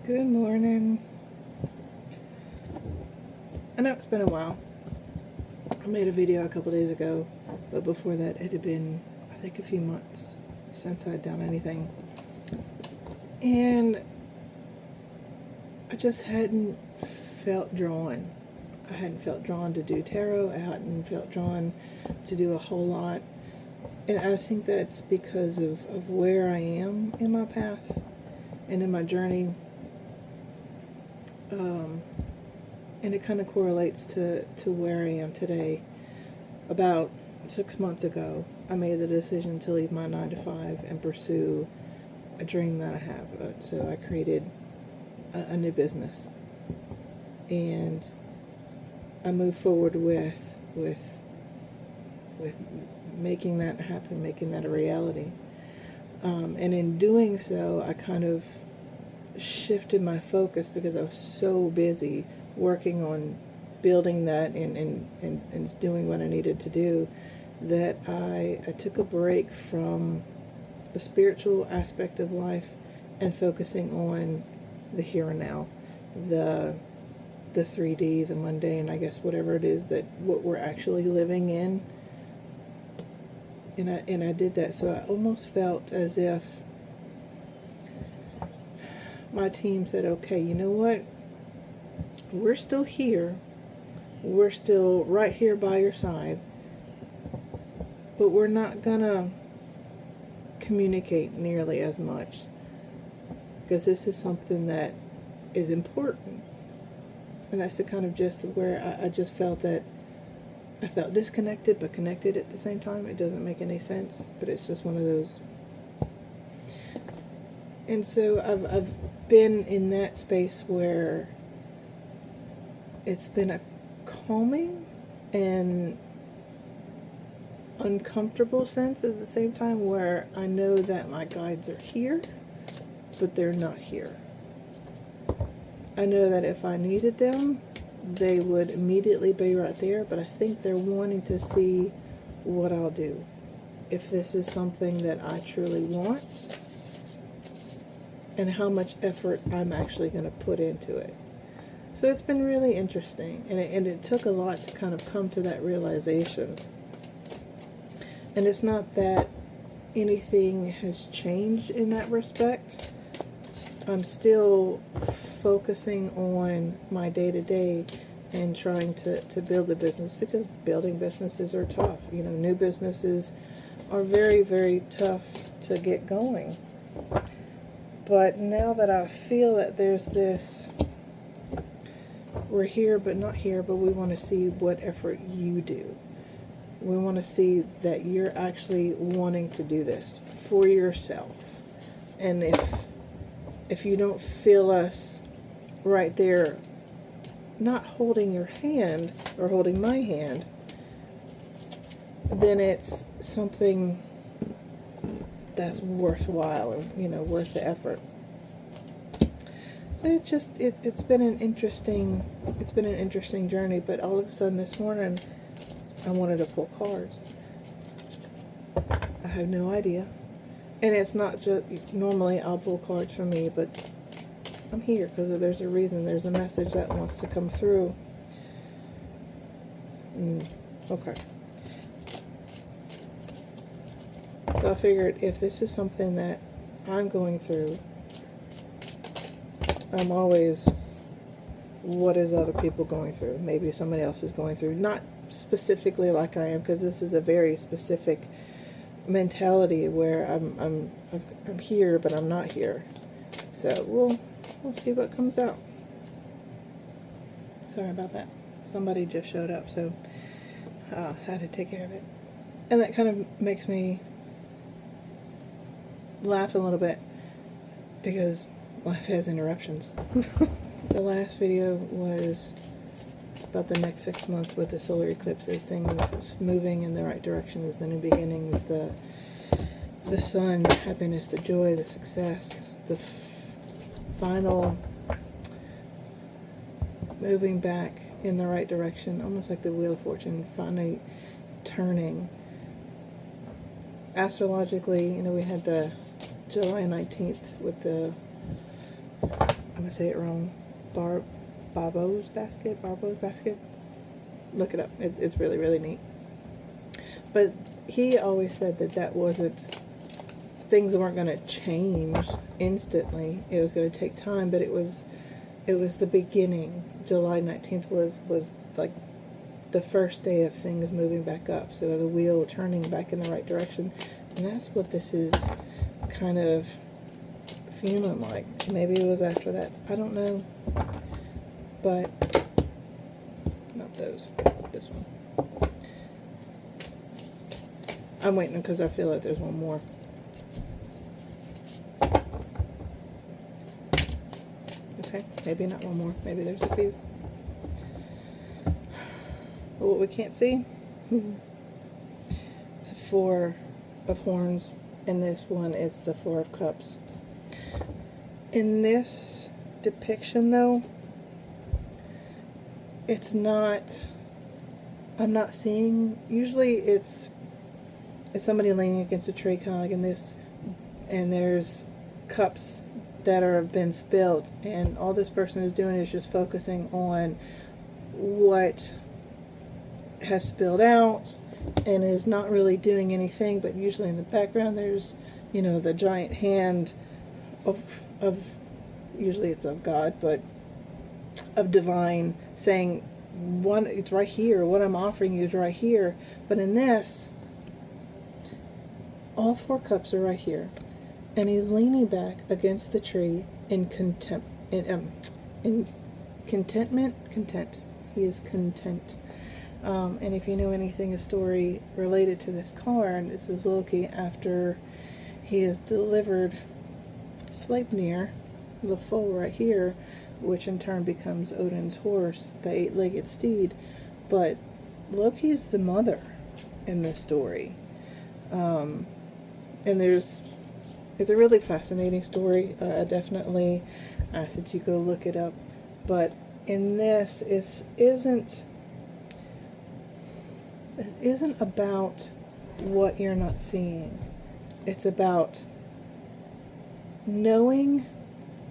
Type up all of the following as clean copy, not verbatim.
Good morning. I know it's been a while. I made a video a couple days ago, but before that it had been, I think, a few months since I'd done anything. And I just hadn't felt drawn. I hadn't felt drawn to do tarot. I hadn't felt drawn to do a whole lot. And I think that's because of where I am in my path and in my journey. And it kind of correlates to where I am today. About 6 months ago, I made the decision to leave my 9 to 5 and pursue a dream that I have. So I created a new business, and I moved forward with making that happen, making that a reality. And in doing so, I kind of shifted my focus because I was so busy working on building that and doing what I needed to do, that I took a break from the spiritual aspect of life and focusing on the here and now, the 3D, the mundane, I guess, whatever it is that what we're actually living in. And I did that, so I almost felt as if my team said, okay, you know what? We're still here. We're still right here by your side. But we're not gonna communicate nearly as much, because this is something that is important. And that's the kind of gist of where I just felt that I felt disconnected but connected at the same time. It doesn't make any sense, but it's just one of those. And so I've been in that space where it's been a calming and uncomfortable sense at the same time, where I know that my guides are here, but they're not here. I know that if I needed them, they would immediately be right there, but I think they're wanting to see what I'll do. If this is something that I truly want, and how much effort I'm actually going to put into it. So it's been really interesting, and it took a lot to kind of come to that realization. And it's not that anything has changed in that respect. I'm still focusing on my day-to-day and trying to build a business, because building businesses are tough. You know, new businesses are very, very tough to get going. But now that I feel that there's this, we're here but not here, but we want to see what effort you do. We want to see that you're actually wanting to do this for yourself. And if you don't feel us right there, not holding your hand or holding my hand, then it's something that's worthwhile, and worth the effort. So it's been an interesting journey. But all of a sudden this morning, I wanted to pull cards. I have no idea. And it's not just, normally I'll pull cards for me, but I'm here because there's a reason. There's a message that wants to come through. Okay. So I figured, if this is something that I'm going through, I'm always, what is other people going through? Maybe somebody else is going through. Not specifically like I am, because this is a very specific mentality where I'm here but I'm not here. So we'll see what comes out. Sorry about that. Somebody just showed up, so I had to take care of it. And that kind of makes me laugh a little bit, because life has interruptions. The last video was about the next 6 months with the solar eclipses. Things moving in the right directions, the new beginnings, the sun, the happiness, the joy, the success, the final moving back in the right direction, almost like the Wheel of Fortune finally turning. Astrologically, we had the July 19th with the, I'm gonna say it wrong. Barbo's basket. Look it up. It's really, really neat. But he always said that wasn't, things weren't going to change instantly. It was going to take time, but it was the beginning. July 19th was like the first day of things moving back up. So the wheel turning back in the right direction. And that's what this is kind of feeling like. Maybe it was after that. I don't know. But not those. This one. I'm waiting because I feel like there's one more. Okay, maybe not one more. Maybe there's a few. But what we can't see is 4 of horns, and this one is the 4 of cups. In this depiction, though, it's not, I'm not seeing, usually it's somebody leaning against a tree, kind of like in this, and there's cups that have been spilled, and all this person is doing is just focusing on what has spilled out and is not really doing anything. But usually in the background there's, you know, the giant hand of usually it's of God, but of divine, saying, one, it's right here, what I'm offering you is right here. But in this, all 4 cups are right here, and he's leaning back against the tree in content. He is content. And if you know anything, a story related to this card, this is Loki after he has delivered Sleipnir, the foal right here, which in turn becomes Odin's horse, the 8-legged steed. But Loki is the mother in this story. And it's a really fascinating story. I definitely ask that you go look it up. But in this, it isn't about what you're not seeing. It's about knowing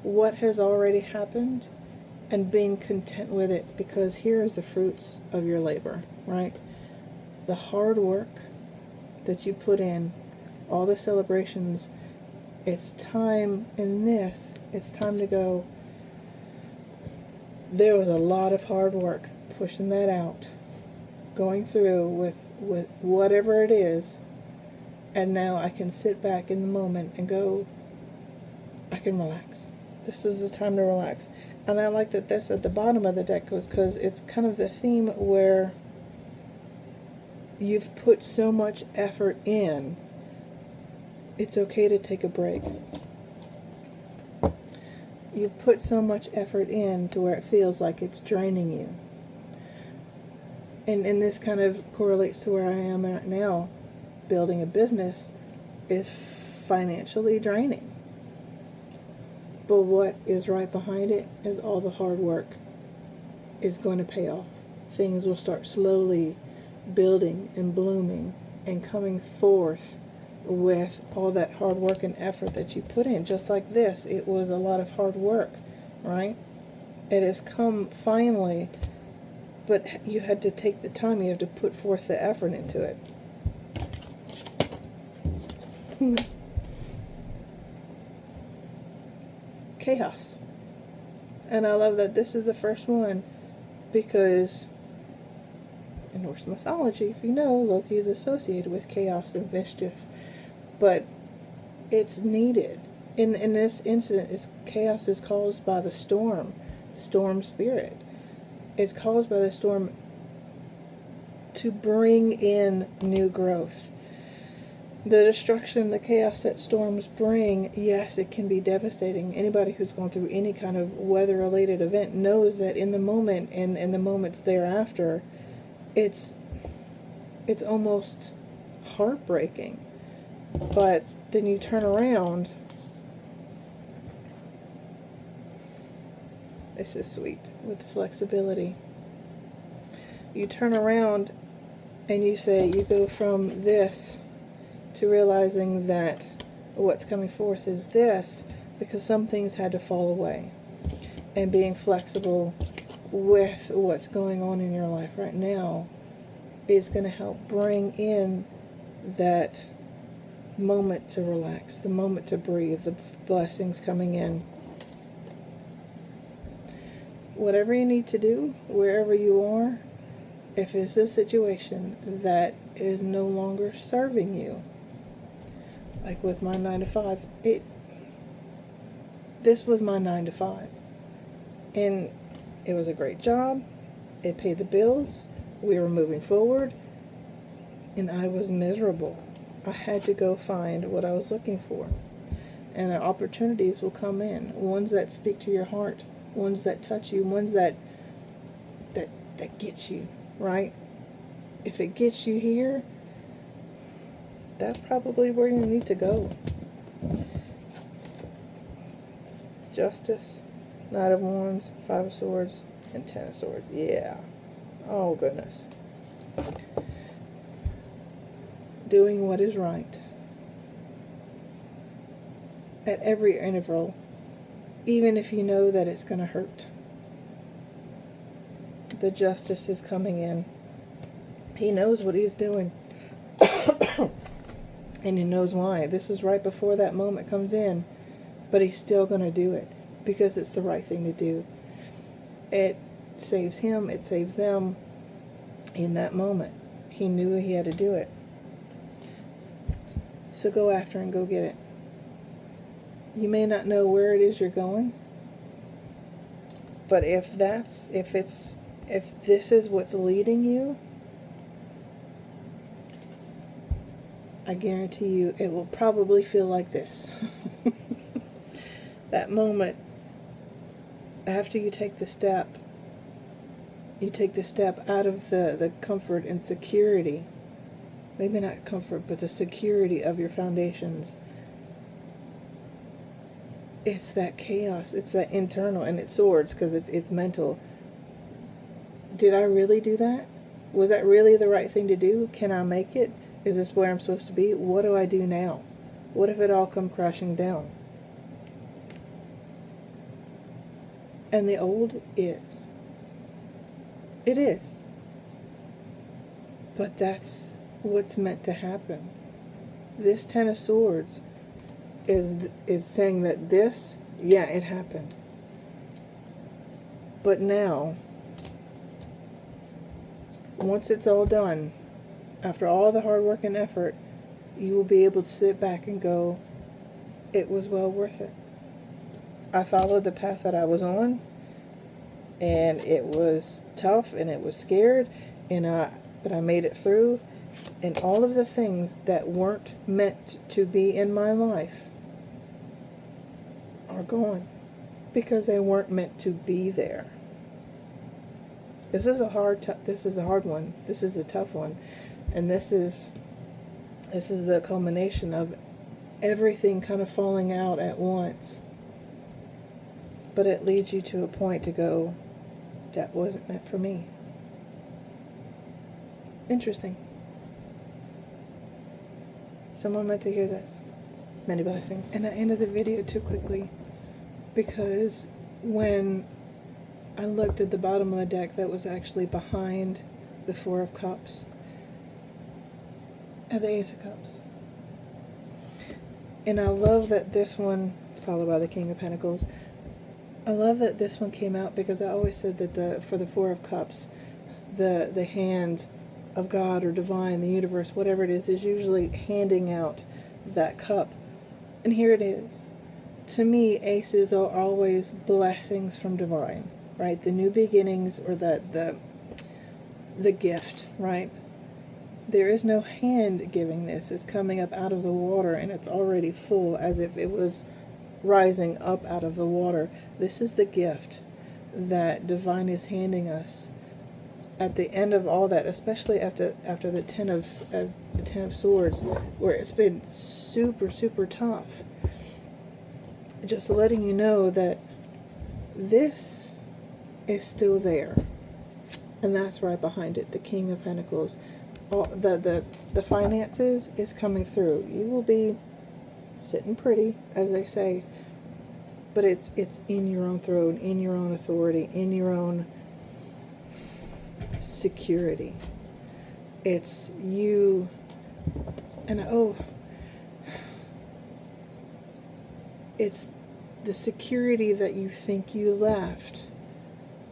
what has already happened and being content with it, because here is the fruits of your labor, right? The hard work that you put in, all the celebrations. It's time in this, it's time to go, there was a lot of hard work pushing that out, going through with whatever it is, and now I can sit back in the moment and go, I can relax. This is the time to relax. And I like that this at the bottom of the deck goes, because it's kind of the theme where you've put so much effort in, it's okay to take a break. You've put so much effort in to where it feels like it's draining you. And this kind of correlates to where I am at now. Building a business is financially draining. But what is right behind it is all the hard work is going to pay off. Things will start slowly building and blooming and coming forth with all that hard work and effort that you put in. Just like this, it was a lot of hard work, right? It has come finally, but you had to take the time, you have to put forth the effort into it. Chaos. And I love that this is the first one, because in Norse mythology, if you know, Loki is associated with chaos and mischief. But it's needed. In this incident, chaos is caused by the storm spirit. It's caused by the storm to bring in new growth. The destruction, the chaos that storms bring, yes, it can be devastating. Anybody who's gone through any kind of weather-related event knows that in the moment and in the moments thereafter, it's almost heartbreaking. But then you turn around. This is sweet with the flexibility. You turn around and you say, you go from this to realizing that what's coming forth is this, because some things had to fall away. and being flexible with what's going on in your life right now is going to help bring in that moment to relax, the moment to breathe, the blessings coming in. Whatever you need to do, wherever you are, if it's a situation that is no longer serving you, like with my 9 to 5, this was my 9 to 5. And it was a great job. It paid the bills. We were moving forward. And I was miserable. I had to go find what I was looking for. And the opportunities will come in. Ones that speak to your heart. Ones that touch you. Ones that get you, right? If it gets you here, that's probably where you need to go. Justice, Knight of Wands, 5 of Swords, and 10 of Swords. Yeah. Oh, goodness. Doing what is right. At every interval, even if you know that it's going to hurt. The justice is coming in. He knows what he's doing. And he knows why. This is right before that moment comes in. But he's still going to do it. Because it's the right thing to do. It saves him. It saves them. In that moment. He knew he had to do it. So go after and go get it. You may not know where it is you're going. But if this is what's leading you, I guarantee you it will probably feel like this. That moment, after you take the step out of the comfort and security, maybe not comfort, but the security of your foundations. It's that chaos, it's that internal, and it's swords because it's mental. Did I really do that? Was that really the right thing to do? Can I make it? Is this where I'm supposed to be? What do I do now? What if it all come crashing down? And the old is. It is. But that's what's meant to happen. This 10 of Swords is saying that this, yeah, it happened. But now, once it's all done, after all the hard work and effort, you will be able to sit back and go, it was well worth it. I followed the path that I was on, and it was tough, and it was scared, but I made it through, and all of the things that weren't meant to be in my life are gone, because they weren't meant to be there. This is a hard one. This is a tough one. And this is the culmination of everything kind of falling out at once. But it leads you to a point to go, that wasn't meant for me. Interesting. Someone meant to hear this. Many blessings. And I ended the video too quickly because when I looked at the bottom of the deck, that was actually behind the 4 of Cups and the Ace of Cups. And I love that this one, followed by the King of Pentacles, I love that this one came out because I always said that for the 4 of Cups, the hand of God or divine, the universe, whatever it is usually handing out that cup. And here it is. To me, aces are always blessings from divine, right? The new beginnings, or the gift, right? There is no hand giving this. It's coming up out of the water and it's already full, as if it was rising up out of the water. This is the gift that divine is handing us at the end of all that, especially after the 10 of Swords, where it's been super, super tough. Just letting you know that this is still there. And that's right behind it, the King of Pentacles. The finances is coming through. You will be sitting pretty, as they say. but it's in your own throne, in your own authority, in your own security. It's you, and it's the security that you think you left.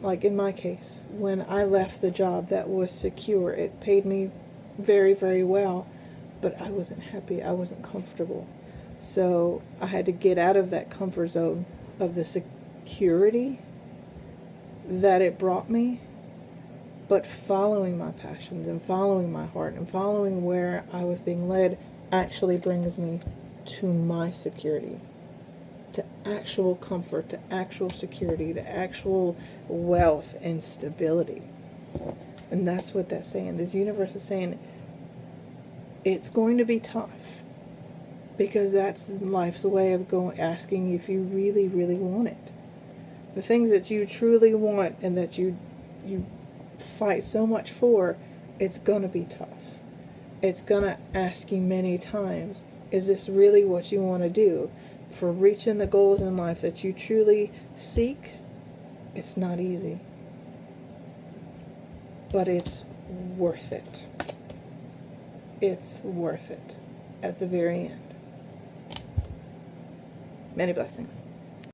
Like in my case, when I left the job that was secure, it paid me very, very well, but I wasn't happy, I wasn't comfortable. So I had to get out of that comfort zone of the security that it brought me, but following my passions and following my heart and following where I was being led actually brings me to my security, to actual comfort, to actual security, to actual wealth and stability. And that's what that's saying. This universe is saying it's going to be tough, because that's life's way of asking you if you really, really want it. The things that you truly want and that you fight so much for, it's going to be tough. It's going to ask you many times, is this really what you want to do? For reaching the goals in life that you truly seek, it's not easy. But it's worth it. It's worth it at the very end. Many blessings.